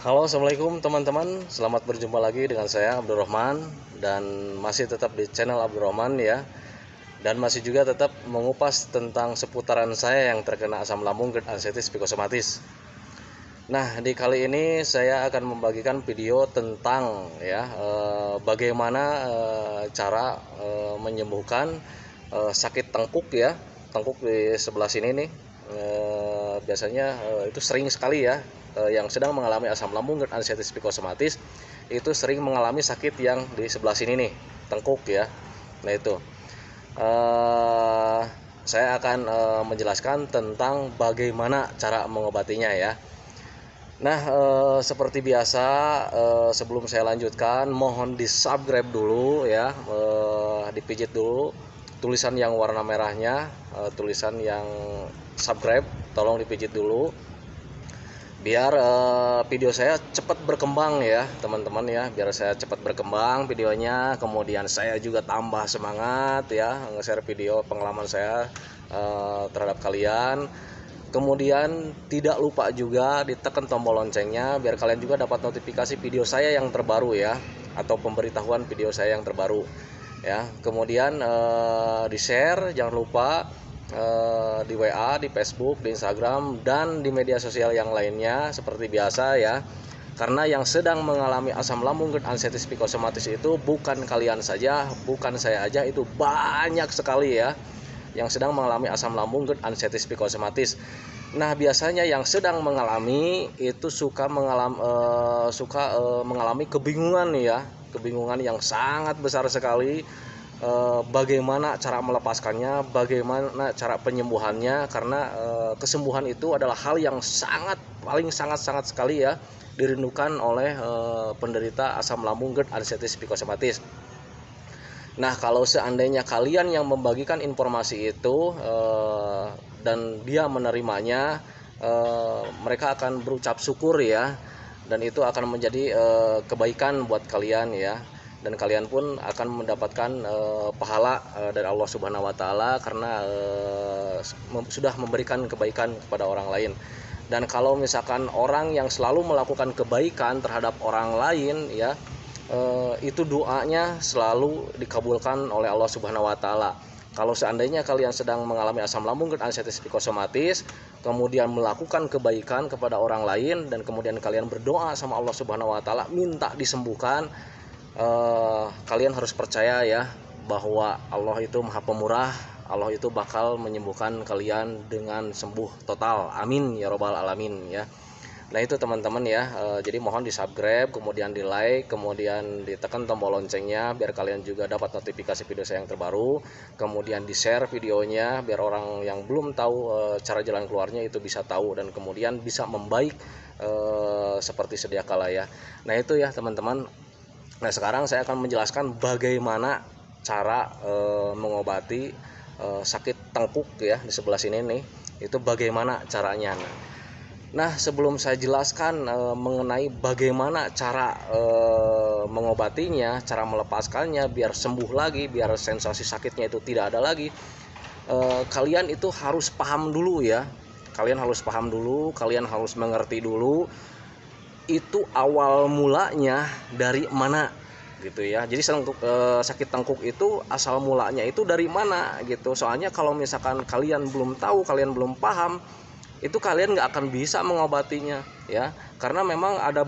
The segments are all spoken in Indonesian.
Halo, assalamualaikum teman-teman. Selamat berjumpa lagi dengan saya Abdurrahman dan masih tetap di channel Abdurrahman ya. Dan masih juga tetap mengupas tentang seputaran saya yang terkena asam lambung, GERD, artritis, psikosomatis. Nah, di kali ini saya akan membagikan video tentang bagaimana cara menyembuhkan sakit tengkuk ya. Tengkuk di sebelah sini nih. Biasanya itu sering sekali ya yang sedang mengalami asam lambung, GERD, artritis, psikosomatis itu sering mengalami sakit yang di sebelah sini nih, tengkuk ya. Nah itu saya akan menjelaskan tentang bagaimana cara mengobatinya ya. Nah, seperti biasa, sebelum saya lanjutkan, mohon di-subscribe dulu ya, dipijit dulu tulisan yang warna merahnya, tulisan yang subscribe, tolong dipijit dulu, biar video saya cepat berkembang ya, teman-teman ya, biar saya cepat berkembang videonya, kemudian saya juga tambah semangat ya, nge-share video pengalaman saya terhadap kalian. Kemudian tidak lupa juga ditekan tombol loncengnya biar kalian juga dapat notifikasi video saya yang terbaru ya, atau pemberitahuan video saya yang terbaru ya. Kemudian di-share, jangan lupa di WA, di Facebook, di Instagram, dan di media sosial yang lainnya seperti biasa ya. Karena yang sedang mengalami asam lambung, GERD, artritis, psikosomatis itu bukan kalian saja, bukan saya aja, itu banyak sekali ya yang sedang mengalami asam lambung, GERD, artritis, psikosomatis. Nah, biasanya yang sedang mengalami itu suka mengalami kebingungan ya, kebingungan yang sangat besar sekali. Bagaimana cara melepaskannya, bagaimana cara penyembuhannya, karena kesembuhan itu adalah hal yang sangat sekali ya dirindukan oleh penderita asam lambung, GERD, artritis, psikosomatis. Nah, kalau seandainya kalian yang membagikan informasi itu dan dia menerimanya, mereka akan berucap syukur ya, dan itu akan menjadi kebaikan buat kalian ya, dan kalian pun akan mendapatkan pahala dari Allah Subhanahu wa Ta'ala karena sudah memberikan kebaikan kepada orang lain. Dan kalau misalkan orang yang selalu melakukan kebaikan terhadap orang lain ya, itu doanya selalu dikabulkan oleh Allah Subhanahu wa Ta'ala. Kalau seandainya kalian sedang mengalami asam lambung, GERD, artritis, psikosomatis, kemudian melakukan kebaikan kepada orang lain dan kemudian kalian berdoa sama Allah Subhanahu wa Ta'ala minta disembuhkan, kalian harus percaya ya bahwa Allah itu Maha Pemurah. Allah itu bakal menyembuhkan kalian dengan sembuh total. Amin ya robbal alamin ya. Nah itu teman-teman ya, jadi mohon di subscribe, kemudian di like, kemudian ditekan tombol loncengnya biar kalian juga dapat notifikasi video saya yang terbaru, kemudian di share videonya biar orang yang belum tahu cara jalan keluarnya itu bisa tahu dan kemudian bisa membaik seperti sedia kala ya. Nah itu ya teman-teman. Nah sekarang saya akan menjelaskan bagaimana cara mengobati sakit tengkuk ya di sebelah sini nih, itu bagaimana caranya. Nah, sebelum saya jelaskan mengenai bagaimana cara mengobatinya, cara melepaskannya biar sembuh lagi, biar sensasi sakitnya itu tidak ada lagi, kalian itu harus paham dulu ya. Kalian harus paham dulu, kalian harus mengerti dulu itu awal mulanya dari mana gitu ya. Jadi sakit tengkuk itu asal mulanya itu dari mana gitu. Soalnya kalau misalkan kalian belum tahu, kalian belum paham, itu kalian nggak akan bisa mengobatinya ya, karena memang ada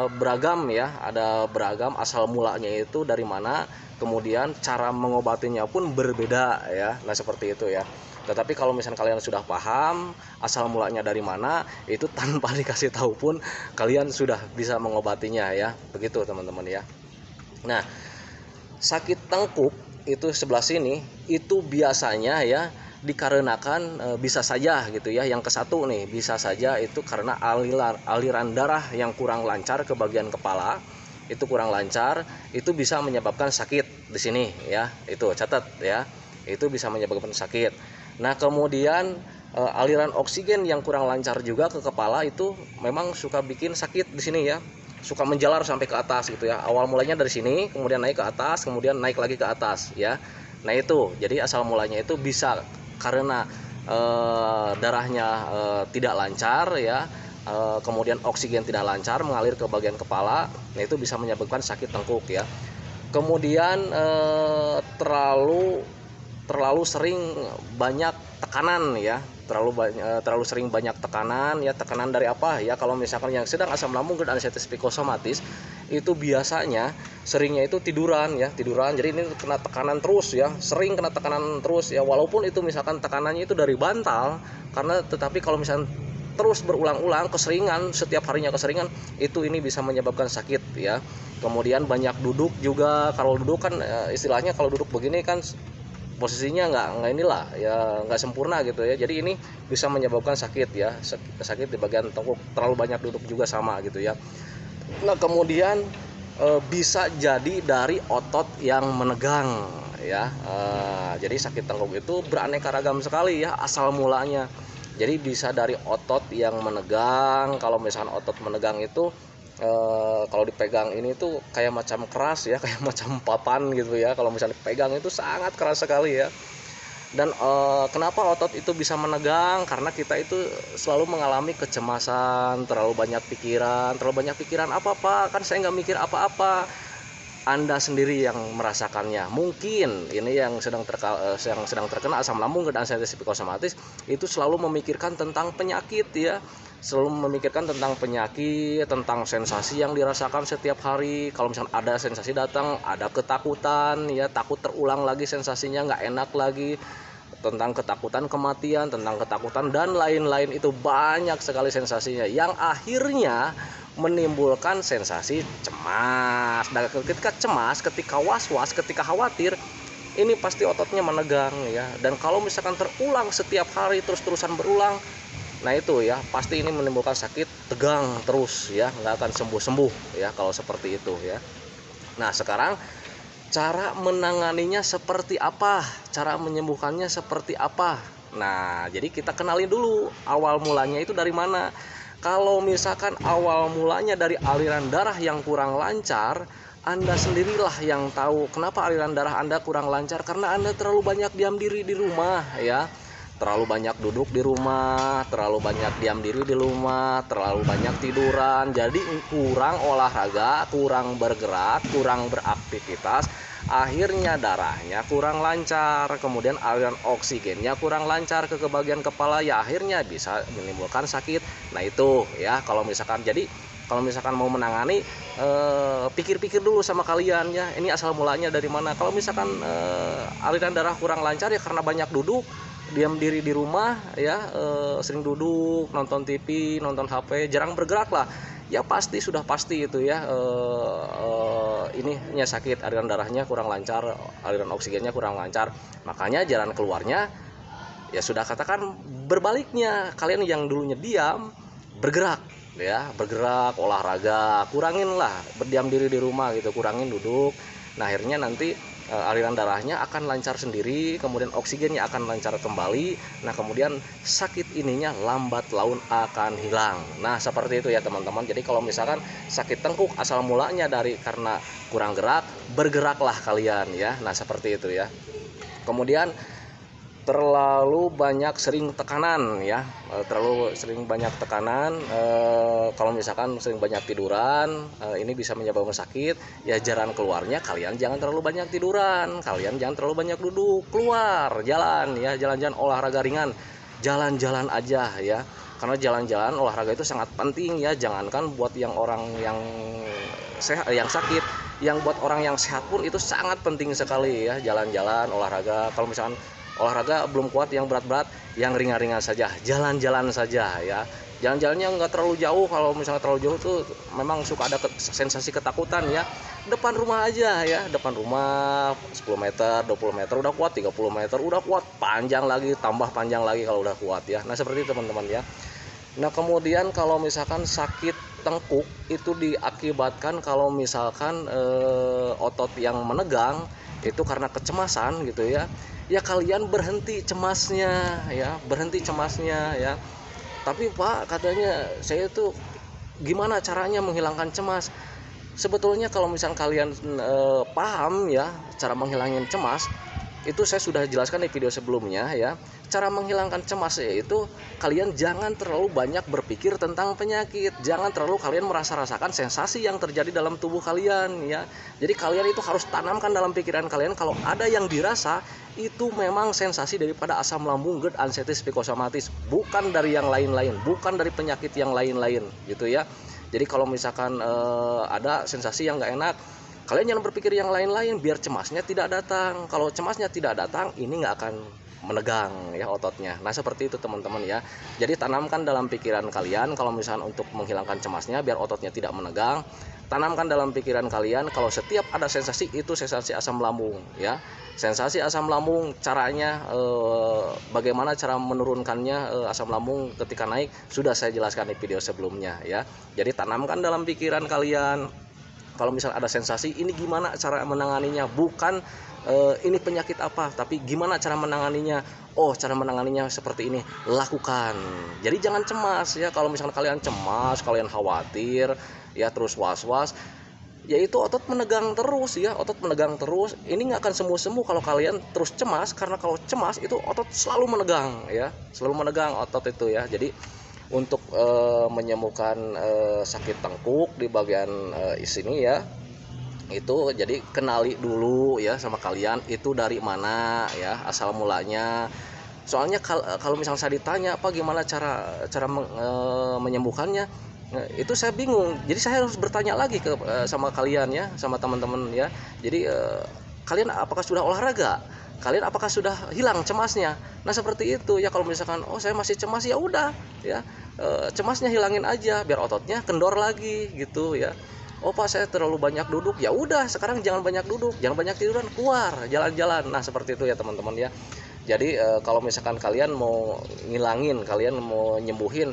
beragam ya, ada beragam asal mulanya itu dari mana, kemudian cara mengobatinya pun berbeda ya. Nah seperti itu ya. Tetapi kalau misalnya kalian sudah paham asal mulanya dari mana, itu tanpa dikasih tahu pun kalian sudah bisa mengobatinya ya, begitu teman-teman ya. Nah sakit tengkuk itu sebelah sini itu biasanya ya dikarenakan bisa saja gitu ya, yang ke satu nih, bisa saja itu karena aliran darah yang kurang lancar ke bagian kepala, itu kurang lancar, itu bisa menyebabkan sakit di sini ya, itu catat ya, itu bisa menyebabkan sakit. Nah kemudian aliran oksigen yang kurang lancar juga ke kepala itu memang suka bikin sakit di sini ya, suka menjalar sampai ke atas gitu ya. Awal mulanya dari sini, kemudian naik ke atas, kemudian naik lagi ke atas ya. Nah itu, jadi asal mulanya itu bisa karena darahnya tidak lancar ya, kemudian oksigen tidak lancar mengalir ke bagian kepala, nah itu bisa menyebabkan sakit tengkuk ya. Kemudian terlalu sering banyak tekanan ya, terlalu sering banyak tekanan ya. Tekanan dari apa ya? Kalau misalkan yang sedang asam lambung dan anestesi psikosomatis itu biasanya seringnya itu tiduran ya, jadi ini kena tekanan terus ya, sering kena tekanan terus ya, walaupun itu misalkan tekanannya itu dari bantal, karena tetapi kalau misalkan terus berulang-ulang, keseringan, setiap harinya keseringan, itu ini bisa menyebabkan sakit ya. Kemudian banyak duduk juga. Kalau duduk kan istilahnya kalau duduk begini kan posisinya nggak inilah ya, nggak sempurna gitu ya, jadi ini bisa menyebabkan sakit ya, sakit di bagian tengkuk. Terlalu banyak duduk juga sama gitu ya. Nah kemudian bisa jadi dari otot yang menegang ya. Jadi sakit tengkuk itu beraneka ragam sekali ya asal mulanya. Jadi bisa dari otot yang menegang. Kalau misalkan otot menegang itu kalau dipegang ini tuh kayak macam keras ya, kayak macam papan gitu ya. Kalau misalnya dipegang itu sangat keras sekali ya. Dan kenapa otot itu bisa menegang? Karena kita itu selalu mengalami kecemasan, terlalu banyak pikiran apa-apa, kan saya nggak mikir apa-apa. Anda sendiri yang merasakannya. Mungkin ini yang sedang terkena asam lambung dan anestesi psikosomatis itu selalu memikirkan tentang penyakit ya, selalu memikirkan tentang penyakit, tentang sensasi yang dirasakan setiap hari. Kalau misalnya ada sensasi datang, ada ketakutan ya, takut terulang lagi sensasinya, nggak enak lagi, tentang ketakutan kematian, tentang ketakutan dan lain-lain. Itu banyak sekali sensasinya yang akhirnya menimbulkan sensasi cemas. Dan ketika cemas, ketika was-was, ketika khawatir, ini pasti ototnya menegang ya. Dan kalau misalkan terulang setiap hari, terus-terusan berulang, nah itu ya pasti ini menimbulkan sakit tegang terus ya, nggak akan sembuh-sembuh ya kalau seperti itu ya. Nah sekarang cara menanganinya seperti apa, cara menyembuhkannya seperti apa. Nah jadi kita kenali dulu awal mulanya itu dari mana. Kalau misalkan awal mulanya dari aliran darah yang kurang lancar, Anda sendirilah yang tahu kenapa aliran darah Anda kurang lancar. Karena Anda terlalu banyak diam diri di rumah ya, terlalu banyak duduk di rumah, terlalu banyak diam diri di rumah, terlalu banyak tiduran. Jadi kurang olahraga, kurang bergerak, kurang beraktivitas, akhirnya darahnya kurang lancar, kemudian aliran oksigennya kurang lancar ke bagian kepala ya, akhirnya bisa menimbulkan sakit. Nah itu ya kalau misalkan, jadi kalau misalkan mau menangani, pikir-pikir dulu sama kalian ya, ini asal mulanya dari mana. Kalau misalkan aliran darah kurang lancar ya karena banyak duduk, diam diri di rumah ya, sering duduk, nonton TV, nonton HP, jarang bergerak lah ya, sudah pasti itu ya, ininya sakit, aliran darahnya kurang lancar, aliran oksigennya kurang lancar. Makanya jalan keluarnya ya sudah katakan berbaliknya, kalian yang dulunya diam bergerak ya, bergerak, olahraga, kurangin lah berdiam diri di rumah gitu, kurangin duduk. Nah akhirnya nanti aliran darahnya akan lancar sendiri, kemudian oksigennya akan lancar kembali. Nah kemudian sakit ininya lambat laun akan hilang. Nah seperti itu ya teman-teman. Jadi kalau misalkan sakit tengkuk asal mulanya dari karena kurang gerak, bergeraklah kalian ya. Nah seperti itu ya. Kemudian terlalu banyak sering tekanan ya, terlalu sering banyak tekanan, kalau misalkan sering banyak tiduran, ini bisa menyebabkan sakit ya. Jalan keluarnya kalian jangan terlalu banyak tiduran, kalian jangan terlalu banyak duduk, keluar jalan ya, jalan-jalan olahraga ringan, jalan-jalan aja ya, karena jalan-jalan olahraga itu sangat penting ya. Jangankan buat yang orang yang sehat, yang sakit, yang buat orang yang sehat pun itu sangat penting sekali ya, jalan-jalan olahraga. Kalau misalkan olahraga belum kuat yang berat-berat, yang ringan-ringan saja, jalan-jalan saja ya. Jalan-jalannya nggak terlalu jauh. Kalau misalnya terlalu jauh tuh memang suka ada sensasi ketakutan ya. Depan rumah aja ya, depan rumah 10 meter, 20 meter udah kuat, 30 meter udah kuat, panjang lagi, tambah panjang lagi kalau udah kuat ya. Nah seperti itu teman-teman ya. Nah kemudian kalau misalkan sakit tengkuk itu diakibatkan kalau misalkan otot yang menegang itu karena kecemasan gitu ya. Ya kalian berhenti cemasnya ya, berhenti cemasnya ya. Tapi Pak katanya saya tuh gimana caranya menghilangkan cemas? Sebetulnya kalau misalnya kalian paham ya cara menghilangkan cemas, itu saya sudah jelaskan di video sebelumnya ya. Cara menghilangkan cemas yaitu kalian jangan terlalu banyak berpikir tentang penyakit, jangan terlalu kalian rasakan sensasi yang terjadi dalam tubuh kalian ya. Jadi kalian itu harus tanamkan dalam pikiran kalian kalau ada yang dirasa itu memang sensasi daripada asam lambung, GERD, anxieties, psikosomatis, bukan dari yang lain-lain, bukan dari penyakit yang lain-lain gitu ya. Jadi kalau misalkan ada sensasi yang nggak enak, kalian jangan berpikir yang lain-lain biar cemasnya tidak datang. Kalau cemasnya tidak datang, ini nggak akan menegang ya ototnya. Nah seperti itu teman-teman ya. Jadi tanamkan dalam pikiran kalian kalau misalnya untuk menghilangkan cemasnya biar ototnya tidak menegang. Tanamkan dalam pikiran kalian kalau setiap ada sensasi itu sensasi asam lambung ya. Sensasi asam lambung caranya bagaimana cara menurunkannya asam lambung ketika naik sudah saya jelaskan di video sebelumnya ya. Jadi tanamkan dalam pikiran kalian kalau misal ada sensasi ini gimana cara menanganinya, bukan ini penyakit apa, tapi gimana cara menanganinya. Oh cara menanganinya seperti ini, lakukan. Jadi jangan cemas ya. Kalau misalkan kalian cemas, kalian khawatir ya, terus was-was, yaitu otot menegang terus ya, otot menegang terus. Ini nggak akan sembuh-sembuh kalau kalian terus cemas, karena kalau cemas itu otot selalu menegang ya, selalu menegang otot itu ya. Jadi untuk menyembuhkan sakit tengkuk di bagian sini ya, itu jadi kenali dulu ya sama kalian itu dari mana ya asal mulanya. Soalnya kalau misalnya saya ditanya apa gimana cara menyembuhkannya, itu saya bingung. Jadi saya harus bertanya lagi ke sama kalian ya, sama teman-teman ya. Jadi kalian apakah sudah olahraga? Kalian apakah sudah hilang cemasnya? Nah seperti itu ya. Kalau misalkan oh saya masih cemas, ya udah ya, cemasnya hilangin aja biar ototnya kendor lagi gitu ya. Oh Pak saya terlalu banyak duduk, ya udah sekarang jangan banyak duduk, jangan banyak tiduran, keluar jalan-jalan. Nah seperti itu ya teman-teman ya. Jadi kalau misalkan kalian mau ngilangin, kalian mau nyembuhin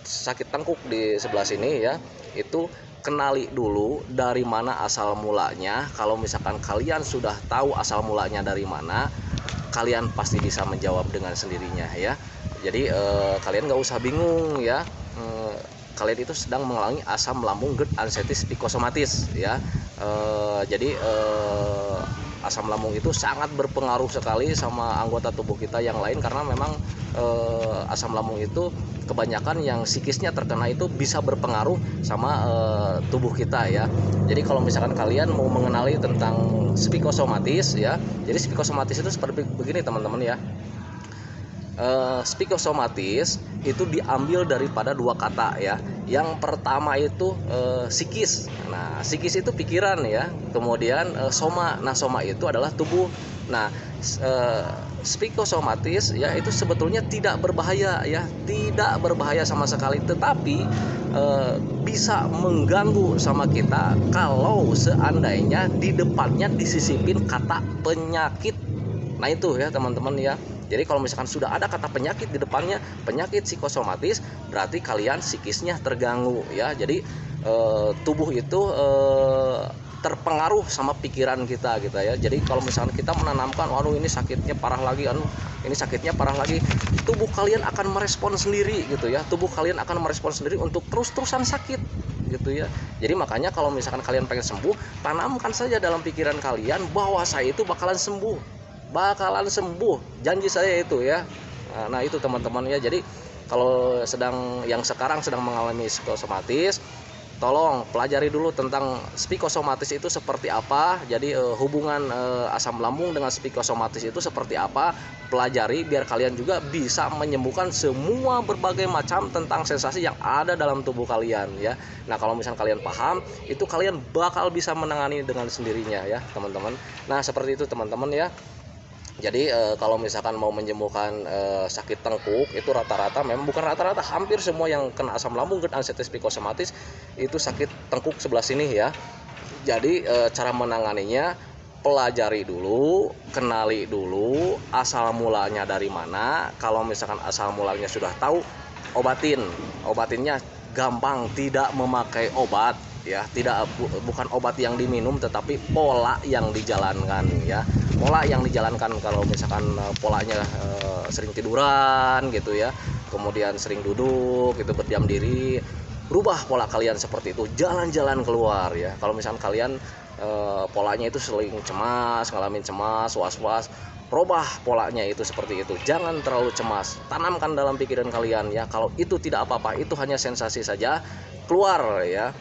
sakit tengkuk di sebelah sini ya, itu kenali dulu dari mana asal mulanya. Kalau misalkan kalian sudah tahu asal mulanya dari mana, kalian pasti bisa menjawab dengan sendirinya ya. Jadi kalian nggak usah bingung ya. Kalian itu sedang mengalami asam lambung, GERD, anxieties, psikosomatis ya. Jadi asam lambung itu sangat berpengaruh sekali sama anggota tubuh kita yang lain, karena memang asam lambung itu kebanyakan yang psikisnya terkena itu bisa berpengaruh sama tubuh kita ya. Jadi kalau misalkan kalian mau mengenali tentang psikosomatis ya, jadi psikosomatis itu seperti begini teman-teman ya. Psikosomatis itu diambil daripada dua kata ya. Yang pertama itu psikis. Nah, psikis itu pikiran ya. Kemudian soma. Nah, soma itu adalah tubuh. Nah, psikosomatis ya itu sebetulnya tidak berbahaya ya, tidak berbahaya sama sekali, tetapi bisa mengganggu sama kita kalau seandainya di depannya disisipin kata penyakit. Nah itu ya teman-teman ya. Jadi kalau misalkan sudah ada kata penyakit di depannya, penyakit psikosomatis, berarti kalian psikisnya terganggu ya. Jadi tubuh itu terpengaruh sama pikiran kita gitu ya. Jadi kalau misalkan kita menanamkan, waduh ini sakitnya parah lagi, ini sakitnya parah lagi, tubuh kalian akan merespon sendiri gitu ya. Tubuh kalian akan merespon sendiri untuk terus-terusan sakit gitu ya. Jadi makanya kalau misalkan kalian pengen sembuh, tanamkan saja dalam pikiran kalian bahwa saya itu bakalan sembuh, janji saya itu ya. Nah itu teman-teman ya. Jadi kalau sekarang sedang mengalami psikosomatis, tolong pelajari dulu tentang psikosomatis itu seperti apa. Jadi hubungan asam lambung dengan psikosomatis itu seperti apa, pelajari biar kalian juga bisa menyembuhkan semua berbagai macam tentang sensasi yang ada dalam tubuh kalian ya. Nah kalau misalnya kalian paham, itu kalian bakal bisa menangani dengan sendirinya ya teman-teman. Nah seperti itu teman-teman ya. Jadi kalau misalkan mau menyembuhkan sakit tengkuk itu rata-rata, memang bukan rata-rata, hampir semua yang kena asam lambung, GERD, anxieties, psikosomatis itu sakit tengkuk sebelah sini ya. Jadi cara menanganinya, pelajari dulu, kenali dulu asal mulanya dari mana. Kalau misalkan asal mulanya sudah tahu, obatinnya gampang, tidak memakai obat ya, bukan obat yang diminum tetapi pola yang dijalankan ya. Pola yang dijalankan, kalau misalkan polanya sering tiduran gitu ya, kemudian sering duduk gitu, berdiam diri, rubah pola kalian seperti itu, jalan-jalan keluar ya. Kalau misalkan kalian polanya itu sering cemas, ngalamin cemas, was-was, robah polanya itu seperti itu. Jangan terlalu cemas. Tanamkan dalam pikiran kalian ya, kalau itu tidak apa-apa, itu hanya sensasi saja. Keluar ya.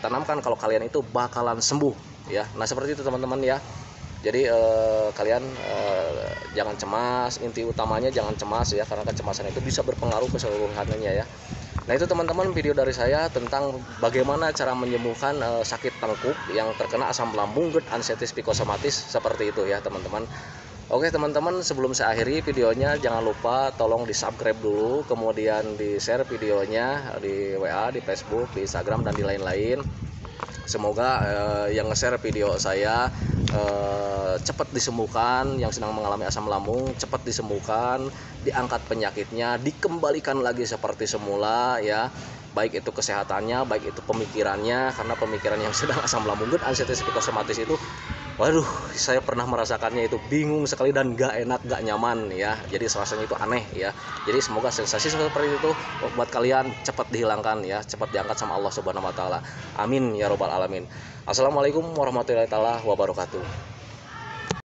Tanamkan kalau kalian itu bakalan sembuh ya. Nah, seperti itu teman-teman ya. Jadi kalian jangan cemas, inti utamanya jangan cemas ya, karena kecemasan itu bisa berpengaruh keseluruhannya ya. Nah, itu teman-teman video dari saya tentang bagaimana cara menyembuhkan sakit tengkuk yang terkena asam lambung, GERD, ansetis, psikosomatis, seperti itu ya teman-teman. Oke teman-teman, sebelum saya akhiri videonya, jangan lupa tolong di subscribe dulu, kemudian di share videonya di WA, di Facebook, di Instagram, dan di lain-lain. Semoga yang nge-share video saya cepat disembuhkan, yang sedang mengalami asam lambung cepat disembuhkan, diangkat penyakitnya, dikembalikan lagi seperti semula ya, baik itu kesehatannya, baik itu pemikirannya, karena pemikiran yang sedang asam lambung, GERD, ansetis, psikosomatis itu, waduh, saya pernah merasakannya, itu bingung sekali dan gak enak, gak nyaman ya. Jadi rasanya itu aneh ya. Jadi semoga sensasi seperti itu buat kalian cepat dihilangkan ya, cepat diangkat sama Allah Subhanahu wa taala. Amin ya robbal alamin. Assalamualaikum warahmatullahi wabarakatuh.